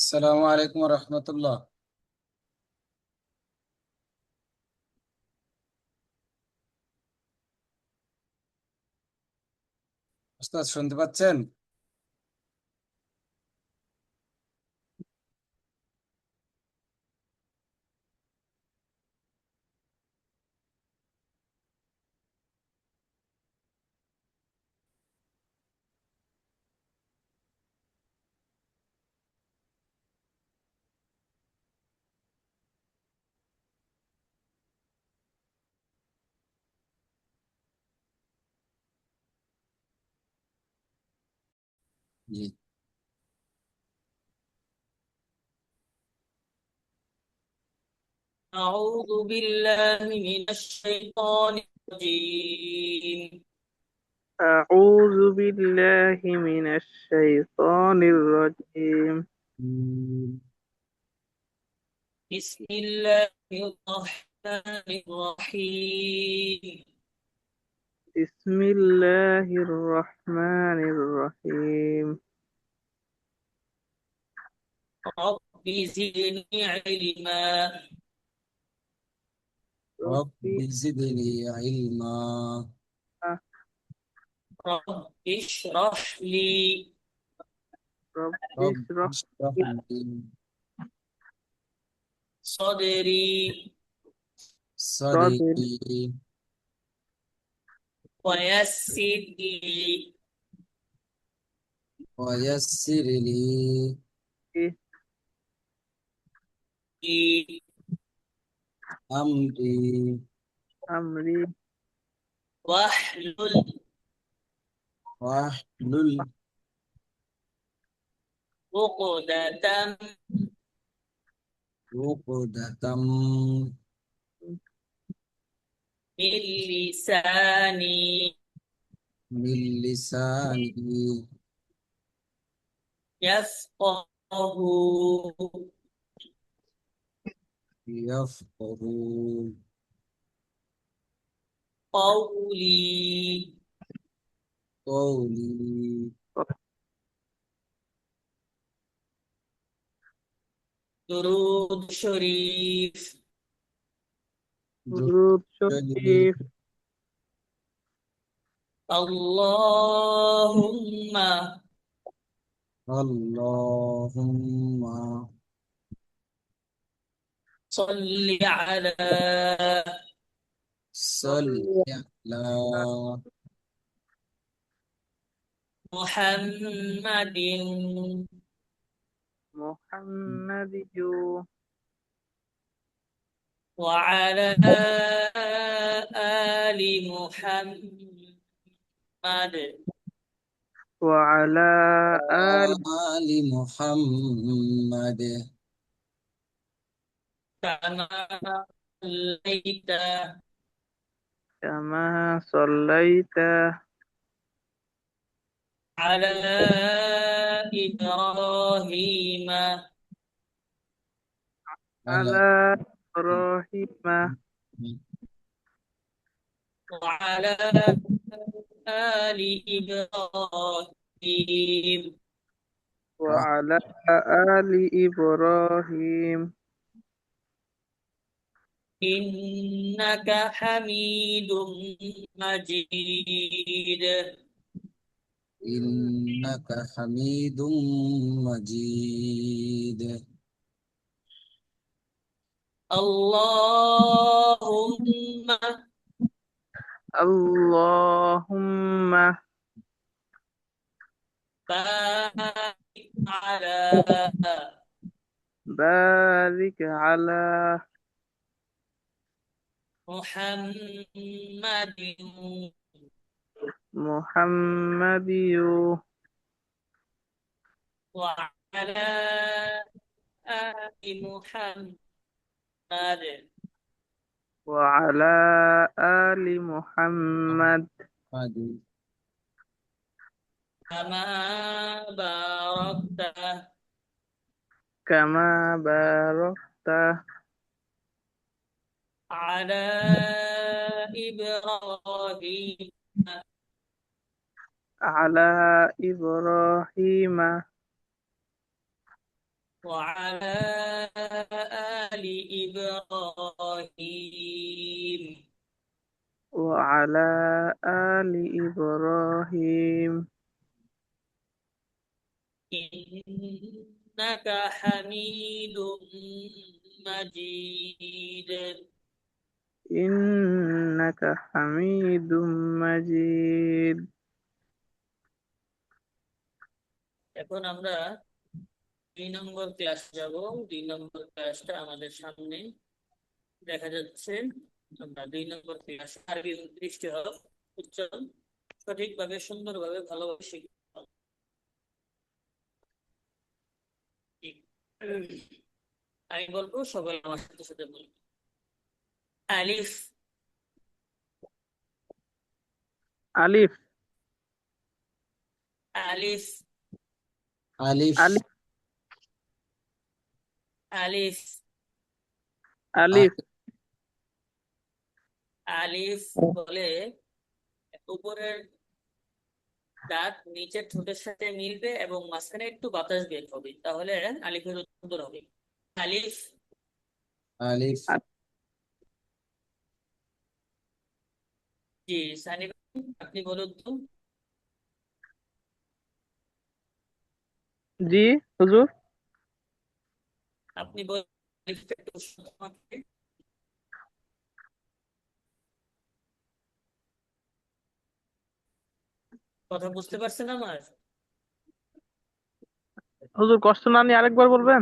আসসালামু আলাইকুম রহমতুল্লাহ। ওস্তাদ শুনতে পাচ্ছেন? জি। أعوذ بالله من الشيطان الرجيم. أعوذ بالله من الشيطان الرجيم. مم. بسم الله الرحمن الرحيم. بسم الله الرحمن الرحيم. رب زدني علما. رب ربي زدني علما. رب اشرح لي ربي رب اشرح اشرح لي لي صدري صدري صدري ويسر لي ويسر لي أمري أمري واحلل واحلل عقدة عقدة من لساني من لساني يفقه يفقه قولي. قولي. درود شريف. درود درود شريف. اللهم اللهم صل على صل على محمد محمد وعلى آل محمد وعلى آل آل محمد كما صليت كما صليت على إبراهيم على على إبراهيم وعلى آل إبراهيم وعلى آل إبراهيم إنك حميد مجيد. إنك حميد مجيد. اللهم اللهم بارك على بارك على محمد محمد وعلى آل محمد وعلى آل محمد محمد كما باركت كما باركت على إبراهيم على إبراهيم وعلى آل إبراهيم وعلى آل إبراهيم إنك حميد مجيد. إنك حميد مجيد. এখন আমরা 2 নম্বর ক্লাস যাব। 2 নম্বর ক্লাসটা আমাদের সামনে দেখা যাচ্ছে। আমরা 2 নম্বর ক্লাস আরবি 29টি হরফ উচ্চারণ সঠিকভাবে সুন্দরভাবে ভালোভাবে শিখব। আমি বলবো, সবাই আমার সাথে সাথে বলবো। আলিফ, আলিফ আলিফ, আলিফ আলিফ আলিফ, আলিফ আলিফ বলে উপরের দাঁত নিচের ঠোঁটের সাথে মিলবে এবং মাঝখানে একটু বাতাস বের হবে, তাহলে আলিফের উত্তর হবে আলিফ। আলিফ জি সানি ভাই, আপনি বলুন তো। জি হুজুর। আপনি বলুন আলিফটা একটু উচ্চারণ আমাকে। কথা বুঝতে পারছেন আমার? হুজুর কষ্ট না নিয়ে আরেকবার বলবেন?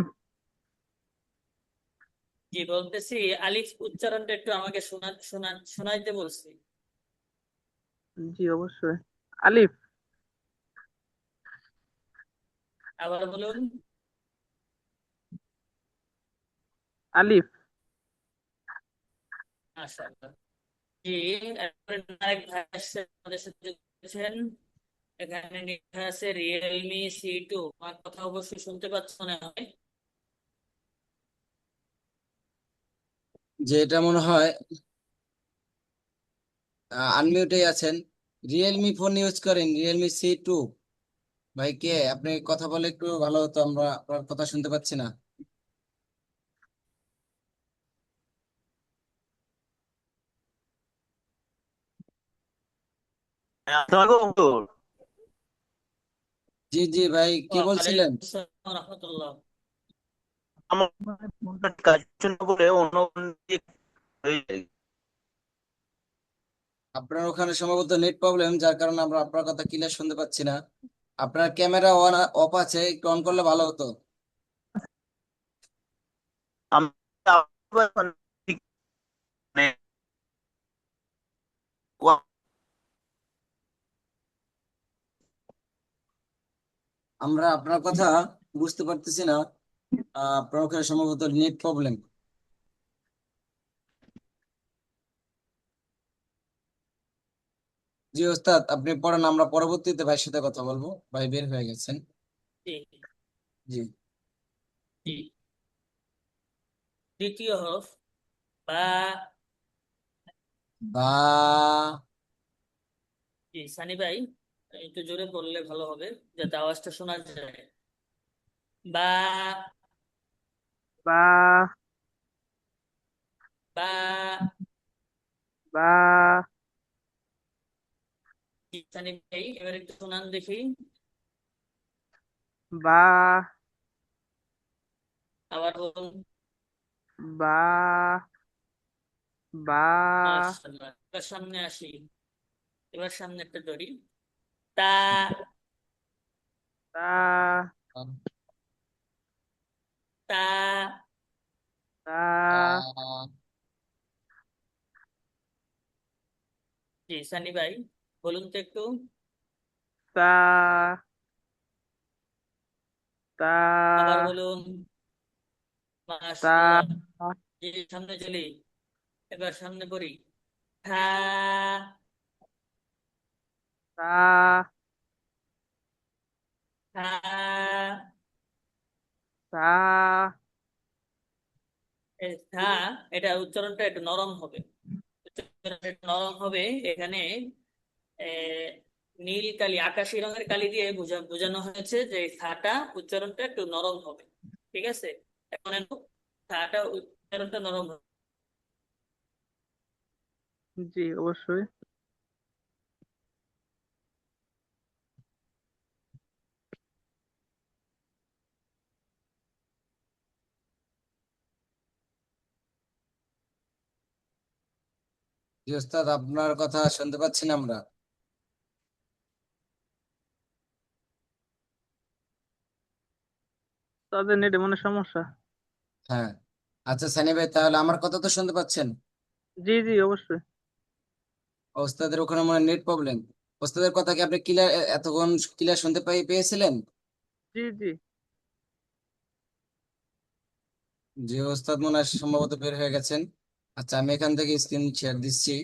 জি বলতেছি, আলিফ উচ্চারণটা একটু আমাকে শোনাইতে বলছি। জি অবশ্যই। আলিফ আবার বলুন। আলিফ মাশাআল্লাহ। জি, এরপরে আরেক ভাই আসছে, আমাদের সাথে যুক্ত হয়েছেন। এখানে লেখা আছে Realme C2। আমার কথা অবশ্যই শুনতে পাচ্ছ মনে হয়। যে এটা মনে হয় আনমিউটেই আছেন। রিয়েলমি ফোন ইউজ করেন, Realme C2। ভাই কে আপনি? কথা বলে একটু ভালো হতো, আমরা আপনার কথা শুনতে পাচ্ছি না। হ্যাঁ, আসসালামু আলাইকুম হুজুর। জি জি ভাই, কি বলছিলেন? ওয়ালাইকুম আসসালাম রহমতুল্লাহ। আমার ফোনটা কাজ হচ্ছে না বলে অন্য ফোন দিয়ে হয়ে যায়। আপনার ওখানে সম্ভবত নেট প্রবলেম, যার কারণে আমরা আপনার কথা ক্লিয়ার শুনতে পাচ্ছি না। আপনার ক্যামেরা অন অফ আছে, একটু অন করলে ভালো হতো। আমি আবার ঠিক মানে আমরা আপনার কথা বুঝতে পারতেছি না। আপনার ওখানে সম্ভবত নেট প্রবলেম। জি ওস্তাদ, আপনি পড়েন, আমরা পরবর্তীতে ভাইয়ের সাথে কথা বলবো। ভাই বের হয়ে গেছেন। জি জি। জি। দ্বিতীয় হরফ বা। বা। জি সানি ভাই, একটু জোরে বললে ভালো হবে যাতে আওয়াজটা শোনা যায়। বা, বা বা। বা জি সানি ভাই, এবার একটু শোনান দেখি। বা আবার বলুন। বা বা মাশাআল্লাহ, এবার সামনে আসি। এবার সামনে একটা ধরি। তা, তা তা। তা জি সানি ভাই, বলুন তো একটু। তা আবার তা বলুন। তা মাশাআল্লাহ। জি সামনে চলি। এবার সামনে পড়ি। থা, তা থা। তা এই থা, এটা উচ্চারণটা একটু নরম হবে। উচ্চারণটা একটু নরম হবে। এখানে আহ, নীল কালি, আকাশি রঙের কালি দিয়ে বোঝানো হয়েছে যে এই থাটা উচ্চারণটা একটু নরম হবে। ঠিক আছে, এখন একটু ঠাটা উচ্চারণটা নরম হবে। জি অবশ্যই। জি ওস্তাদ, আপনার কথা শুনতে পাচ্ছি না আমরা। তাদের নেটে মনে হয় সমস্যা। হ্যাঁ, আচ্ছা সানি ভাই, তাহলে আমার কথা তো শুনতে পাচ্ছেন? জি জি অবশ্যই। ওস্তাদের ওখানে মনে নেট প্রবলেম। ওস্তাদের কথা কি আপনি ক্লিয়ার, এতক্ষণ ক্লিয়ার শুনতে পেয়েছিলেন? জি জি। যে ওস্তাদ মনে হয় সম্ভবত বের হয়ে গেছেন। আচ্ছা, আমি এখান থেকে স্ক্রিন শেয়ার দিচ্ছি।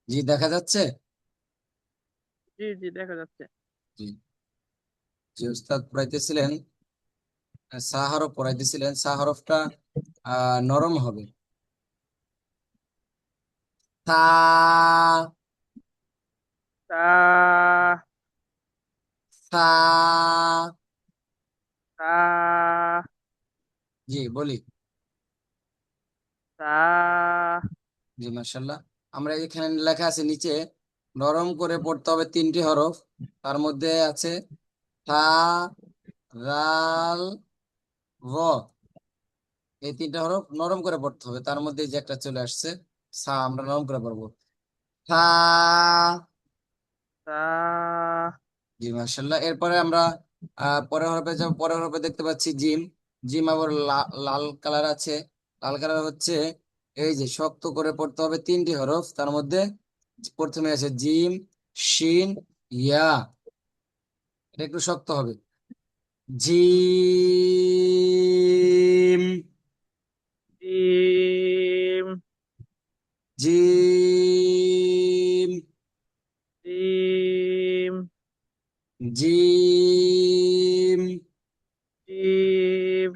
জি, দেখা যাচ্ছে। জি জি দেখা যাচ্ছে। জি, যে ওস্তাদ পড়াইতেছিলেন, সা হরফ পড়াইতেছিলেন, সা হরফটা নরম হবে। তা। তা সা। তা জি বলি। তা জি মাশাল্লাহ। আমরা এখানে লেখা আছে নিচে, নরম করে পড়তে হবে 3টি হরফ। তার মধ্যে আছে তা, রাল, র। এই 3টা হরফ নরম করে পড়তে হবে। তার মধ্যে এই যে একটা চলে আসছে, সা, আমরা নরম করে পড়বো। থা। তা জি মাশাল্লাহ। এরপরে আমরা পরের হরফে যাব। পরের হরফে দেখতে পাচ্ছি জিম। জিম আবার লাল কালার আছে। লাল কালার হচ্ছে, এই যে শক্ত করে পড়তে হবে 3টি হরফ। তার মধ্যে প্রথমে আছে জিম, শিন, ইয়া। এটা একটু শক্ত হবে। Gym, gym gym, gym gym. Gym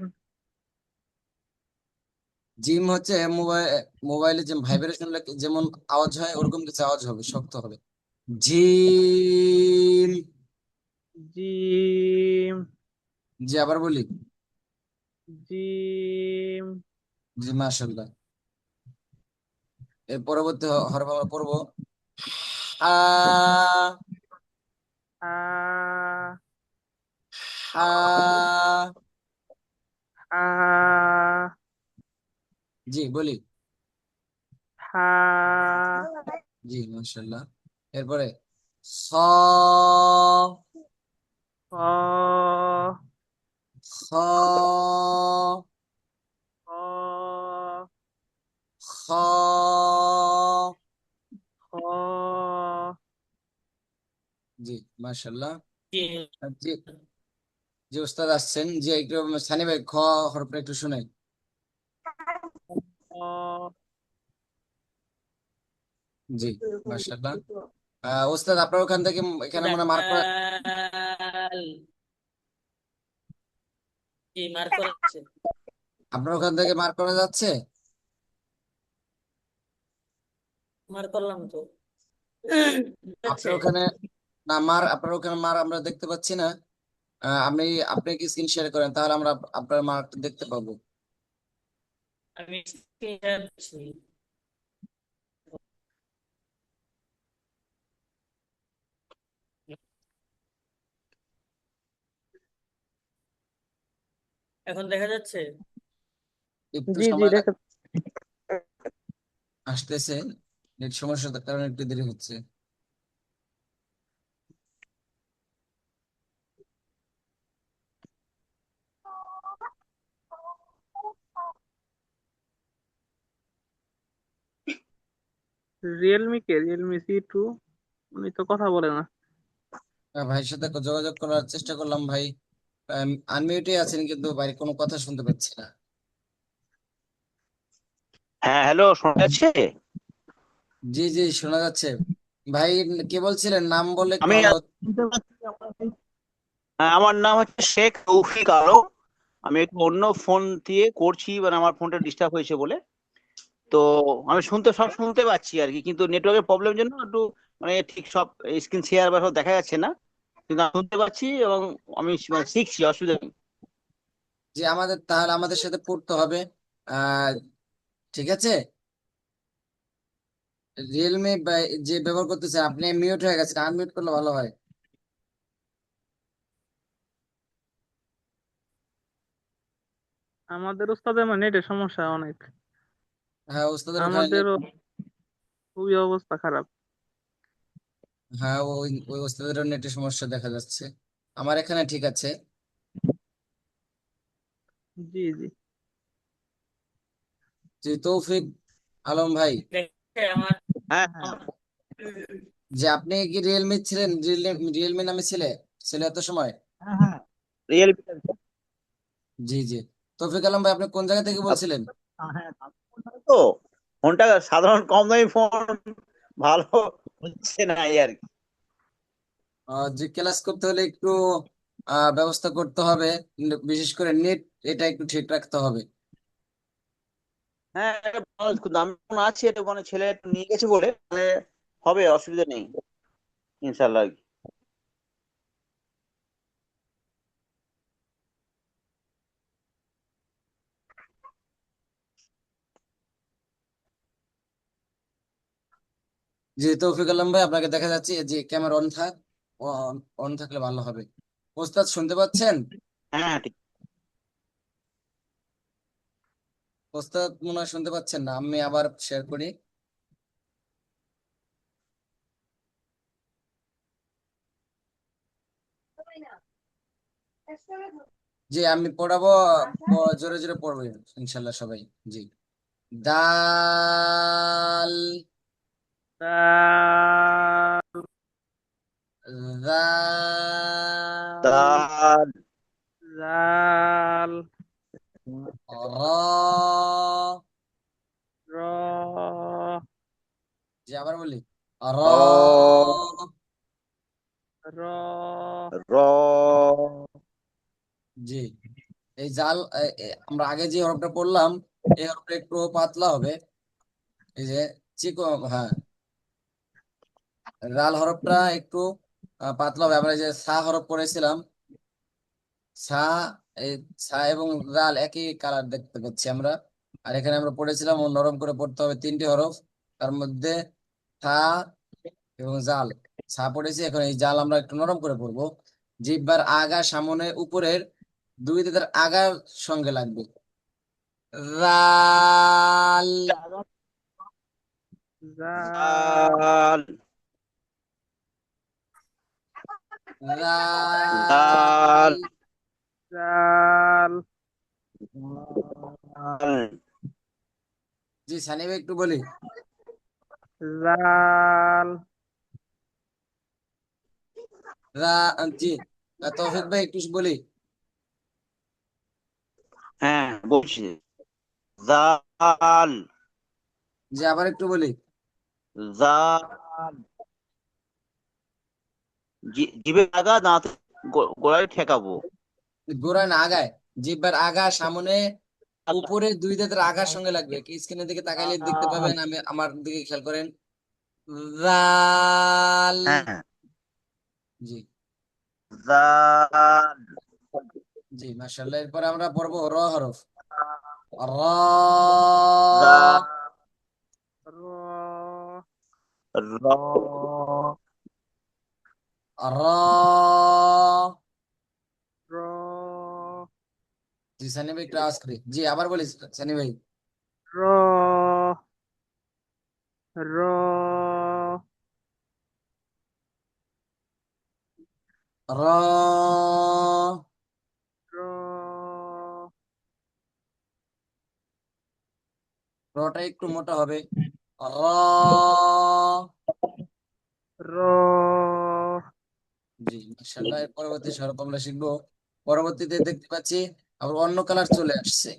gym হচ্ছে মোবাইলে যে ভাইব্রেশন যেমন আওয়াজ হয়, ওরকম কিছু আওয়াজ হবে, শক্ত হবে। জিম। জিম জি আবার বলি। জিম জি মাশাল্লাহ। এর পরবর্তী হরফ আমরা পড়বো হা। আ হা। আ জি বলি। হা জি মাশাল্লাহ। এরপরে স। খ খ। খ খ। খ জি মাশাল্লাহ। জি, জি, যে ওস্তাদ আসছেন, যে একটু সানি ভাই খ হরফটা একটু শুনে। জি মাশাআল্লাহ। ওস্তাদ আপনার ওখান থেকে এখানে মনে মার্ক করা, দাল, জি মার্ক করা আছে। আপনার ওখান থেকে মার্ক করা যাচ্ছে? মার্ক করলাম তো। আপনার আছে, ওখানে না মার, আপনার ওখানে মার আমরা দেখতে পাচ্ছি না। আপনি আপনি কি স্ক্রিন শেয়ার করেন, তাহলে আমরা আপনার মার্কটা দেখতে পাবো। আমি screen share করছি। এখন দেখা যাচ্ছে। একটু জি জি সময় দেখা। আসতেছে, নেট সমস্যার কারণে একটু দেরি হচ্ছে। রিয়েলমি C2 উনি তো কথা বলে না। ভাইয়ের সাথে যোগাযোগ করার চেষ্টা করলাম ভাই, আনমিউটে আছেন কিন্তু ভাই কোনো কথা শুনতে পাচ্ছি না। হ্যাঁ হ্যালো, শোনা যাচ্ছে? জি জি শোনা যাচ্ছে। ভাই কে বলছিলেন, নাম বললে একটু আমি ভালো হতো। শুনতে পাচ্ছি হ্যাঁ, আমার নাম হচ্ছে শেখ তৌফিক আলম। আমি একটু অন্য ফোন দিয়ে করছি, মানে আমার ফোনটা ডিস্টার্ব হয়েছে বলে। তো আমি সব শুনতে পাচ্ছি আর কি, কিন্তু নেটওয়ার্কের প্রবলেমের জন্য একটু মানে ঠিক সব স্ক্রিন শেয়ার বা সব দেখা যাচ্ছে না, কিন্তু আমি শুনতে পাচ্ছি এবং আমি মানে শিখছি, অসুবিধা নেই। যে আমাদের তাহলে আমাদের সাথে পড়তে হবে। আহ ঠিক আছে। রিয়েলমি যে ব্যবহার করতেছেন, আপনি মিউট হয়ে গেছেন, আনমিউট করলে ভালো হয়। আমাদের উস্তাদের মানে নেটের সমস্যা অনেক। হ্যাঁ, ওস্তাদের ওখানে আমাদেরও খুবই অবস্থা খারাপ। হ্যাঁ, ওই ওই ওস্তাদেরও নেটের সমস্যা দেখা যাচ্ছে। আমার এখানে ঠিক আছে। জি জি। জি, তৌফিক আলম ভাই, দেখে আমার হ্যাঁ হ্যাঁ যে আপনি কি রিয়েলমি ছিলেন, রিয়েলমি নামে ছিল এত সময়? হ্যাঁ হ্যাঁ, রিয়েলমি। জি জি। তৌফিক আলম ভাই, আপনি কোন জায়গা থেকে বলছিলেন? হ্যাঁ, তো ফোনটা সাধারণ কম দামি ফোন ভালো হচ্ছে না এই আর কি। যে ক্লাস করতে হলে একটু ব্যবস্থা করতে হবে, বিশেষ করে নেট, এটা একটু ঠিক রাখতে হবে। হ্যাঁ, একটা ভালো দামি ফোন আছে, এটা মানে ছেলে একটু নিয়ে গেছে বলে মানে হবে, অসুবিধা নেই ইনশাল্লাহ আর কি। জি, তৌফিক আলম ভাই, আপনাকে দেখা যাচ্ছে যে ক্যামেরা অন থাকলে ভালো হবে। ওস্তাদ শুনতে পাচ্ছেন? হ্যাঁ হ্যাঁ, ঠিক। ওস্তাদ মনে হয় শুনতে পাচ্ছেন না, আমি আবার শেয়ার করি। জি, আমি পড়াবো, জোরে জোরে পড়বো ইনশাল্লাহ সবাই। জি। দাল, দাল, দাল, তার জাল, র। র, জি, আবার বলি, র। র, র জি। এই জাল, আমরা আগে যে হরফটা পড়লাম, এই হরফটা একটু পাতলা হবে। এই যে হ্যাঁ, রাল হরফটা একটু পাতলা হবে। আমরা এই যে সা হরফ পড়েছিলাম, সা, এই সা এবং রাল একই কালার দেখতে পাচ্ছি আমরা। আর এখানে আমরা পড়েছিলাম ও নরম করে পড়তে হবে তিনটি হরফ, তার মধ্যে থা এবং জাল। সা পড়েছি, এখন এই জাল আমরা একটু নরম করে পড়বো। জিহ্বার আগা সামনে উপরের দুই দাঁতের আগার সঙ্গে লাগবে। রাল, জাল, জাল রাল। জাল জাল, জাল জি, সানি ভাই একটু বলি। জাল, রা, জি, তৌফিক ভাই একটু বলি। হ্যাঁ বলছি, জাল জি, আবার একটু বলি। জাল জিভে লাগা, দাঁত গোড়ায় ঠেকাবো। গোড়ায় না, আগায়। জিহ্বার আগা সামনে উপরে দুই দাঁতের আগার সঙ্গে লাগবে। কি স্ক্রিনের দিকে তাকাইলে দেখতে পাবেন, আমি আমার দিকে খেয়াল করেন। রাল। হ্যাঁ, জি। জাল জি, মাশাআল্লাহ। এরপর আমরা পড়বো র হরফ। র, জাল র, র র। র, জি, সানি ভাই একটু আওয়াজ করি। জি, আবার বলি সানি ভাই। র, র, র, র, রটা একটু মোটা হবে। র। র, জি, মাশাআল্লাহ। এর পরবর্তী স্বরূপ আমরা শিখবো। পরবর্তীতে দেখতে পাচ্ছি আবার অন্য কালার চলে আসছে।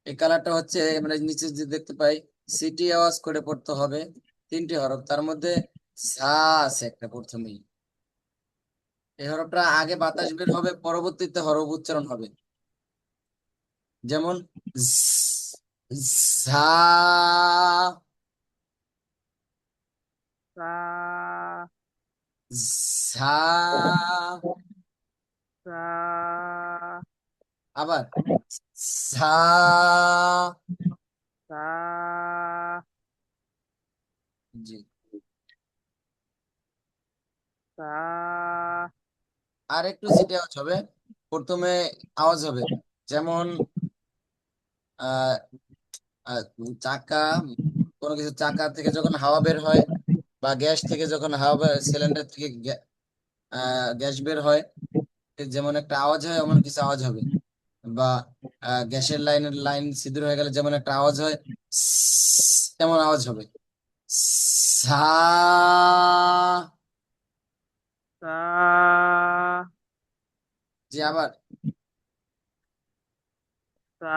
এই কালারটা হচ্ছে আমরা নিচে যে দেখতে পাই, সিটি আওয়াজ করে পড়তে হবে। তিনটি হরফ, তার মধ্যে ঝা আছে একটা প্রথমেই। এই হরফটা আগে বাতাস বের হবে, পরবর্তীতে হরফ উচ্চারণ হবে। যেমন ঝা, সা, ঝা। সা, আবার ঝা। সা, জি। সা, আর একটু সিটি আওয়াজ হবে, প্রথমে আওয়াজ হবে। যেমন আহ আহ, চাকা, কোনো কিছু চাকা থেকে যখন হাওয়া বের হয়, বা গ্যাস থেকে যখন হাওয়া, সিলিন্ডার থেকে গ্যাস বের হয়, যেমন একটা আওয়াজ হয়, এমন কিছু আওয়াজ হবে। বা গ্যাসের লাইনের লাইন ছিদ্র হয়ে গেলে যেমন একটা আওয়াজ হয়, তেমন আওয়াজ হবে। সা। সা, জি, আবার সা,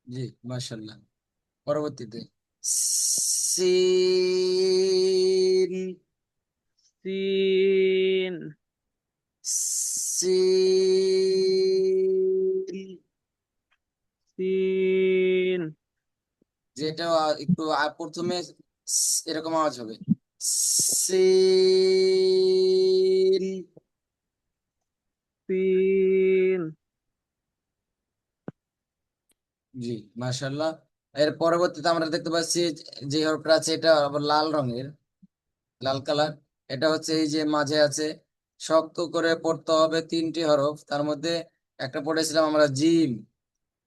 জি, মাশাল্লাহ। পরবর্তীতে সিন, সিন, সিন। সিন, যেটা একটু প্রথমে এরকম আওয়াজ হবে, সিন। সিন, জি, মাশাল্লাহ। এর পরবর্তীতে আমরা দেখতে পাচ্ছি যে হরফটা আছে এটা আবার লাল রঙের, লাল কালার। এটা হচ্ছে এই যে মাঝে আছে, শক্ত করে পড়তে হবে তিনটি হরফ, তার মধ্যে একটা পড়েছিলাম আমরা জিম,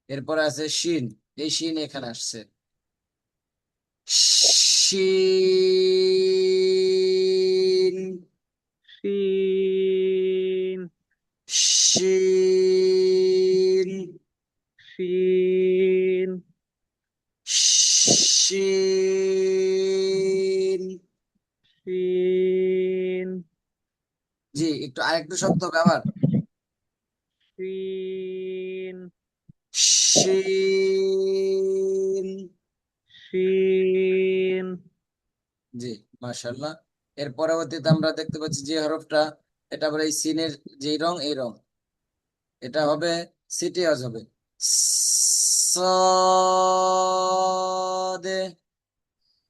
এরপরে আছে শিন। এই শিন এখানে আসছে, শিন, সিন, শিন, সিন, শিন। সিন, জি, একটু আরেকটু শক্ত হবে আবার, সিন, শিন। সিন, জি, মাশাআল্লাহ। এর পরবর্তীতে আমরা দেখতে পাচ্ছি যে হরফটা, এটা আবার এই সিনের যে রং, এই রং, এটা হবে সিটি আওয়াজ হবে, সাদে,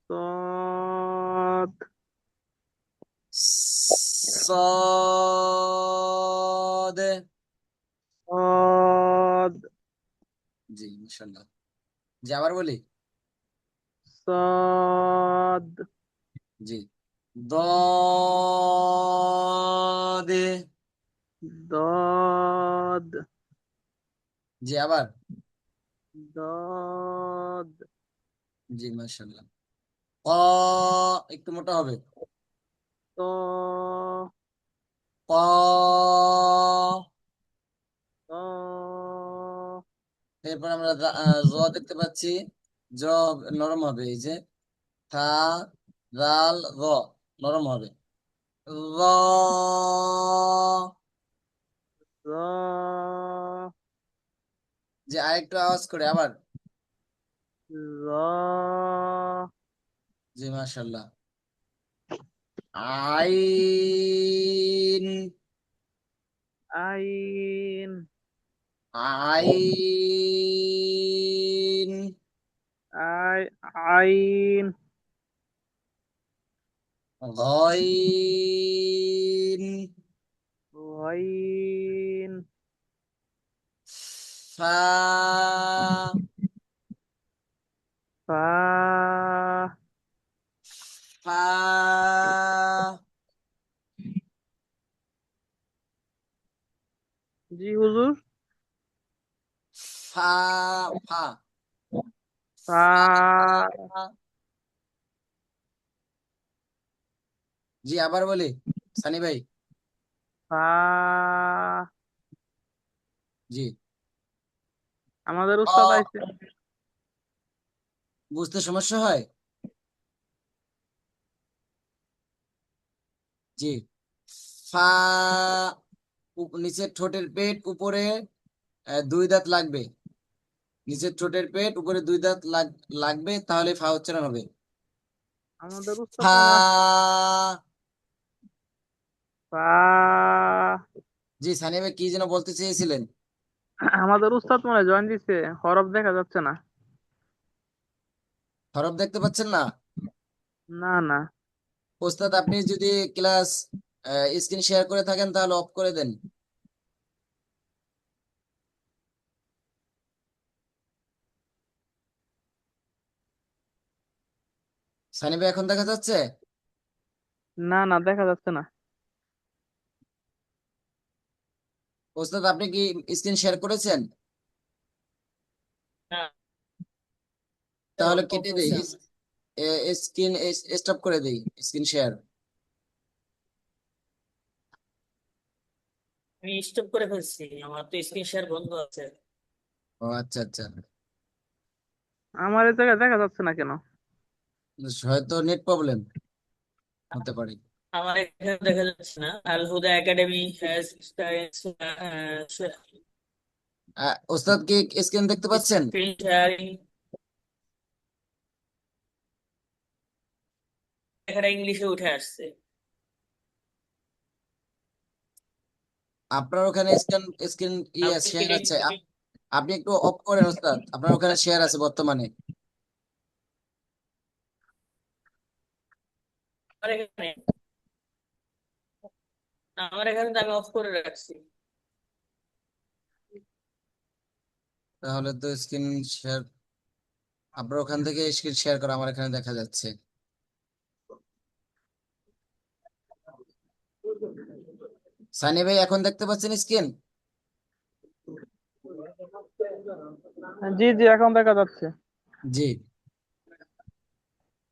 সদ, সাদে। সদ, জি, মাশাআল্লাহ। জি, আবার বলি, সদ, জি, দদে। দদ, জি, আবার, দদ, জি, মাশাআল্লাহ। ক, একটু মোটা হবে, ত, ক। ত, এরপর আমরা জ দেখতে পাচ্ছি, জ নরম হবে, এই যে থা, রাল, র, নরম হবে, র। র, যে আরেকটু আওয়াজ করে আবার, র, জি, মাশাআল্লাহ। আইন, আইন, আইন। আই, আইন, গইন, গইন, ফা, ফা, ফা, জি হুজুর, ফা, ফা, ফা, ফা। জি, আবার বলি সানি ভাই, ফা। জি। আমাদের অ, উস্তাদ আইছে। বুঝতে সমস্যা হয়, জি। ফা, নিচে ঠোঁটের পেট, উপরে দুই দাঁত লাগবে, নিচের ঠোঁটের পেট, উপরে 2 দাঁত লাগবে, তাহলে ফা উচ্চারণ হবে। আমাদের উস্তাদ ফা। মনে হয় ফা। জি সানি ভাই কি যেন বলতে চেয়েছিলেন? আমাদের উস্তাদ মনে হয় জয়েন দিছে, হরফ দেখা যাচ্ছে না। হরফ দেখতে পাচ্ছেন না? না না। ওস্তাদ আপনি যদি ক্লাস স্ক্রিন শেয়ার করে থাকেন তাহলে অফ করে দেন। সানি ভাই এখন দেখা যাচ্ছে? না না, দেখা যাচ্ছে না। ওস্তাদ আপনি কি স্ক্রিন শেয়ার করেছেন? না, তাহলে অফ কেটে দেই, হয়েছে। স্ক্রিন স্টপ করে দেই, স্ক্রিন শেয়ার। আমি স্টপ করে ফেলছি, আমার তো স্ক্রিন শেয়ার বন্ধ আছে। ও আচ্ছা আচ্ছা, আমার এই জায়গায় দেখা যাচ্ছে না কেন? হয়তো নেট প্রবলেম হতে পারে। আমার এখানে দেখা যাচ্ছে না। আল হুদা একাডেমি হ্যাজ ওস্তাদ কি স্ক্রিন দেখতে পাচ্ছেন? স্ক্রিন শেয়ারিং, লেখাটা ইংলিশে উঠে আসছে। আপনার ওখানে স্ক্রিন স্ক্রিন আপনি শেয়ার কি আছে, আপনি একটু অফ করেন ওস্তাদ, আপনার ওখানে শেয়ার আছে বর্তমানে। আমার এখানে, আমার এখানে তো আমি অফ করে রাখছি। তাহলে তো স্ক্রিন শেয়ার, আপনার ওখান থেকে স্ক্রিন শেয়ার করা আমার এখানে দেখা যাচ্ছে। সানি ভাই এখন দেখতে পাচ্ছেন স্ক্রিন? জি জি, এখন দেখা যাচ্ছে। জি।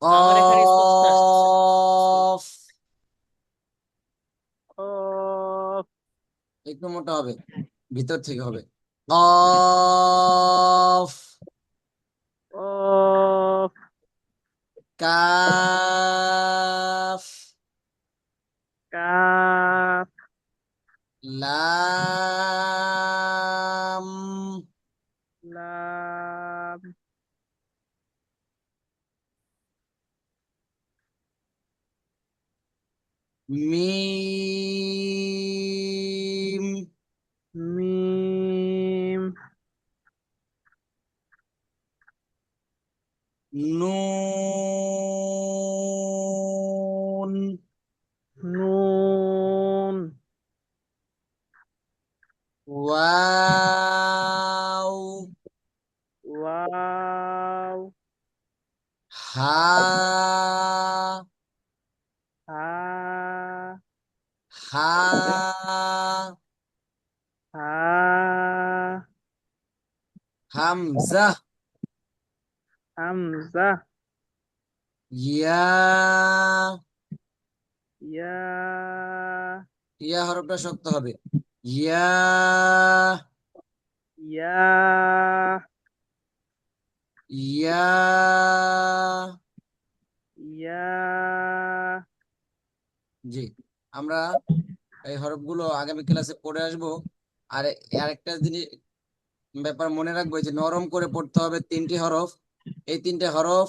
আমার এখানে স্পষ্ট আসছে। অফ। ও। একটু মোটা হবে, ভিতর থেকে হবে। অফ। ও। কাফ। কাফ। লাম। লাম। মিম। মিম। নুন। নুন। ওয়াও। ওয়াও। হা। হা। হা। হা। হামজা। হামজা। ইয়া। ইয়া। ইয়া হরফটা শক্ত হবে। ইয়া। ইয়া। ইয়া। ইয়া। জি, আমরা এই হরফগুলো আগামী ক্লাসে পড়ে আসবো। আর আরেকটা জিনিস ব্যাপার মনে রাখবো, যে নরম করে পড়তে হবে 3টি হরফ, এই 3টে হরফ,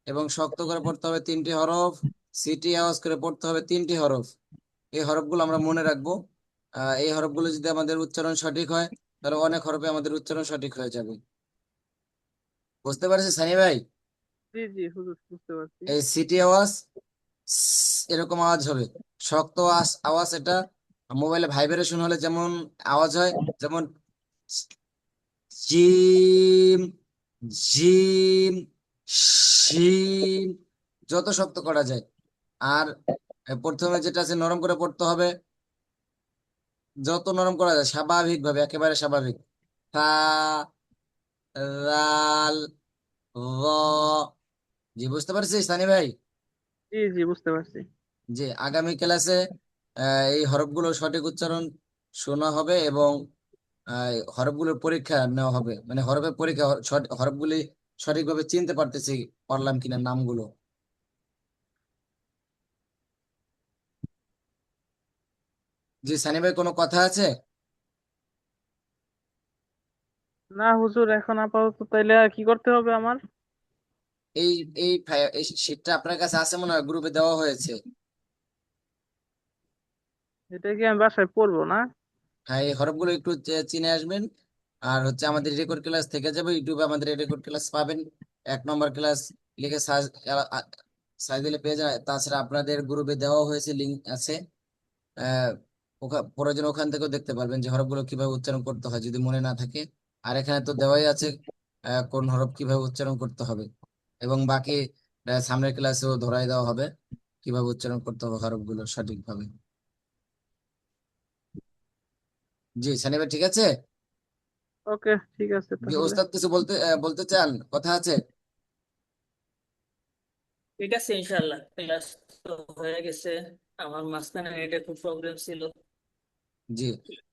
এবং শক্ত করে পড়তে হবে 3টি হরফ, সিটি আওয়াজ করে পড়তে হবে 3টি হরফ। এই হরফগুলো আমরা মনে রাখবো। এই হরফগুলো যদি আমাদের উচ্চারণ সঠিক হয়, তাহলে অনেক হরফে আমাদের উচ্চারণ সঠিক হয়ে যাবে। বুঝতে পারছি সানি ভাই? জি জি হুজুর, বুঝতে পারছি। এই সিটি আওয়াজ এরকম আওয়াজ হবে, শক্ত আওয়াজ এটা মোবাইলে ভাইব্রেশন হলে যেমন আওয়াজ হয়, যেমন জিম, জিম, শিম, যত শক্ত করা যায়। আর প্রথমে যেটা আছে নরম করে পড়তে হবে, যত নরম করা যায় স্বাভাবিক ভাবে, একেবারে স্বাভাবিক। তা, রাল, র। জি বুঝতে পারছিস সানি ভাই? জি জি, বুঝতে পারছি। যে আগামী ক্লাসে এই হরফগুলো সঠিক উচ্চারণ শোনা হবে, এবং হরফগুলোর পরীক্ষা নেওয়া হবে, মানে হরফের পরীক্ষা, হরফগুলি সঠিকভাবে চিনতে পারতেছি, পারলাম কিনা নামগুলো। জি সানি ভাই, কোনো কথা আছে? না হুজুর, এখন আপাতত তাইলে আর কি করতে হবে আমার? এই এই শীটটা আপনার কাছে আছে মনে হয়, গ্রুপে দেওয়া হয়েছে। এটা কি আমি বাসায় পড়বো না? হ্যাঁ, এই হরফগুলো একটু চিনে আসবেন। আর হচ্ছে আমাদের রেকর্ড ক্লাস থেকে যাবে, ইউটিউবে আমাদের রেকর্ড ক্লাস পাবেন। 1 নম্বর ক্লাস লিখে সার্চ সার্চ দিলে পেয়ে যায়। তাছাড়া আপনাদের গ্রুপে দেওয়া হয়েছে, লিঙ্ক আছে। প্রয়োজন ওখান থেকেও দেখতে পারবেন যে হরফগুলো কিভাবে উচ্চারণ করতে হয়, যদি মনে না থাকে। আর এখানে তো দেওয়াই আছে কোন হরফ কিভাবে উচ্চারণ করতে হবে। এবং বাকি সামনের ক্লাসেও ধরাই দেওয়া হবে কিভাবে উচ্চারণ করতে হবে হরফগুলো সঠিকভাবে। জি সানি ভাই, ঠিক আছে। ওকে, ঠিক আছে জি, তাহলে। ওস্তাদ কিছু বলতে চান, কথা আছে? ঠিক আছে, ইনশাল্লাহ ক্লাস তো হয়ে গেছে। আমার মাঝখানে নেটে খুব প্রবলেম ছিল। জি,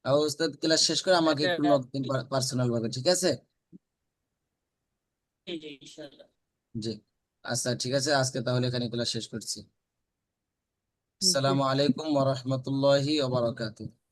আর ওস্তাদ ক্লাস শেষ করে আমাকে এটা একটু নক দিন পার্সোনাল ভাবে, ঠিক আছে। জি জি, ইনশাল্লাহ। জি, আচ্ছা ঠিক আছে, আজকে তাহলে এখানে ক্লাস শেষ করছি। জি। আসসালামু আলাইকুম ওয়া রাহমাতুল্লাহি ওয়া বারাকাতুহু।